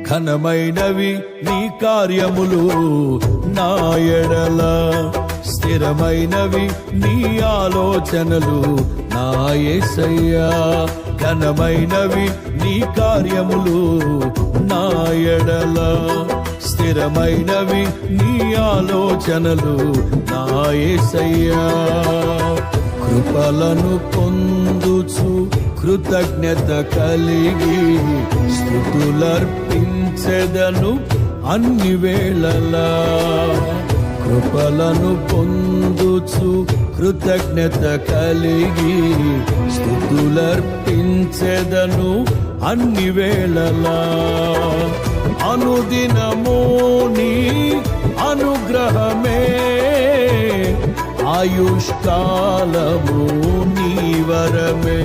ఘనమైనవి నీ కార్యములు నా ఎడల, స్థిరమైనవి నీ ఆలోచనలు నా యేసయ్యా. ఘనమైనవి నీ కార్యములు నా ఎడల, స్థిరమైనవి నీ ఆలోచనలు నా యేసయ్యా. కృపలను పొందుచు కృతజ్ఞత కలిగి స్తుతులర్పించెదను అన్ని వేళలా. కృపలను పొందుచు కృతజ్ఞత కలిగి స్తుతులర్పించెదను అన్ని వేళలా. అనుదినము నీ అనుగ్రహమే, ఆయుష్కాలము నీ వరమే.